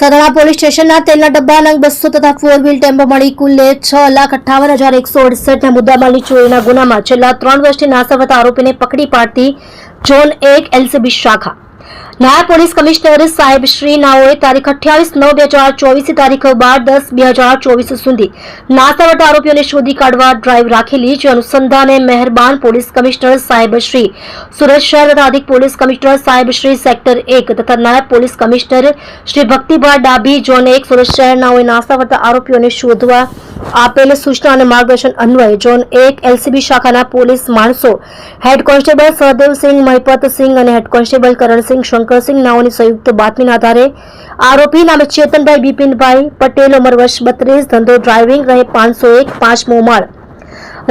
સદણા police સ્ટેશનના તેલના ડબ્બા નંગ 200 તથા 4 વ્હીલ ટેમ્પો મળી કુલ 6,58,168ના મુદ્દામાલની ચોરીના ગુનામાં છેલ્લા 3 વર્ષથી નાસવત આરોપીને પકડી પાડતી ઝોન 1 એલસીબી શાખા નાયબ પોલીસ કમિશનર સાહેબ શ્રી નાઓએ તારીખ 28/9/2024 તારીખ 12/10/2024 સુધી નાસવટ આરોપીઓને શોધી કાઢવા ડ્રાઈવ રાખેલી, જે અનુસંધાને મહેરબાન પોલીસ કમિશનર સાહેબ શ્રી સુરત શહેર તથા અધિક પોલીસ કમિશનર સાહેબ શ્રી સેક્ટર 1 તથા નાયબ police commissioner Shri Bhaktibhai Dabhi zone 1 Surat શહેર નાઓએ નાસવટ આરોપીઓને શોધવા આપેલ સૂચના અને માર્ગદર્શન અન્વયે ઝોન 1 એલસીબી શાખાના પોલીસ માણસો હેડ કોન્સ્ટેબલ સહદેવસિંહ મહિપતસિંહ અને હેડ કોન્સ્ટેબલ કરણસિંહ શંકરસિંહ નાઓની સંયુક્ત બાતમીના આધારે આરોપી નામે ચેતનભાઈ બિપિનભાઈ પટેલ ઉંમર વર્ષ 32, ધંધો ડ્રાઇવિંગ, રહે 501 5મો માળ,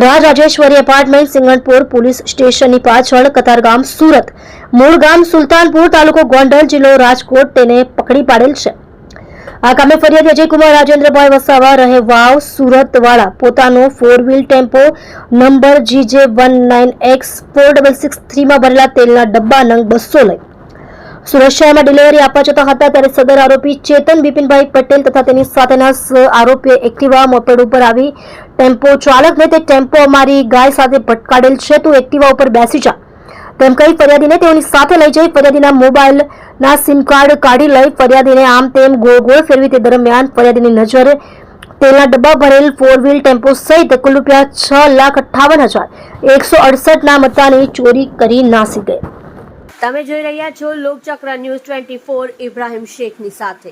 રાજ રાજેશ્વરી એપાર્ટમેન્ટ, સિંગણપુર, પોલીસ સ્ટેશનની પાછળ, કતારગામ, સુરત, મૂળ ગામ સુલતાનપુર, તાલુકો ગોંડલ, જિલ્લો રાજકોટ તેને પકડી પાડેલ છે. આ કામે ફરિયાદી અજયકુમાર રાજેન્દ્રભાઈ વસાવા રહે વાવ સુરત વાળા પોતાનો 4 વ્હીલ ટેમ્પો નંબર GJ19X4663 માં ભરેલા તેલના ડબ્બા નંગ 200 લઈ સુરત શહેરમાં ડિલિવરી આપવા જતા હતા, ત્યારે સદર આરોપી ચેતન બિપિનભાઈ પટેલ તથા તેની સાથેના આરોપીએ એક્ટિવા મોપેડ ઉપર આવી ટેમ્પો ચાલકને તે ટેમ્પો અમારી ગાય સાથે ભટકાડેલ છે, તું એક્ટિવા ઉપર બેસી જા તેમ કહી ફરિયાદીને તેઓની સાથે લઈ જઈ ફરિયાદીના મોબાઈલના સિમ કાર્ડ કાઢી લઈ ફરિયાદીને આમ તેમ ગોળ ગોળ ફેરવી તે દરમિયાન ફરિયાદીની નજર તેલના ડબ્બા ભરેલ 4 વ્હીલ ટેમ્પો સહિત કુલ ₹6,58,168ના મત્તાની ચોરી કરી નાસી ગઈ. તમે જોઈ રહ્યા છો લોકચક્ર ન્યૂઝ 24 ઇબ્રાહિમ શેખની સાથે.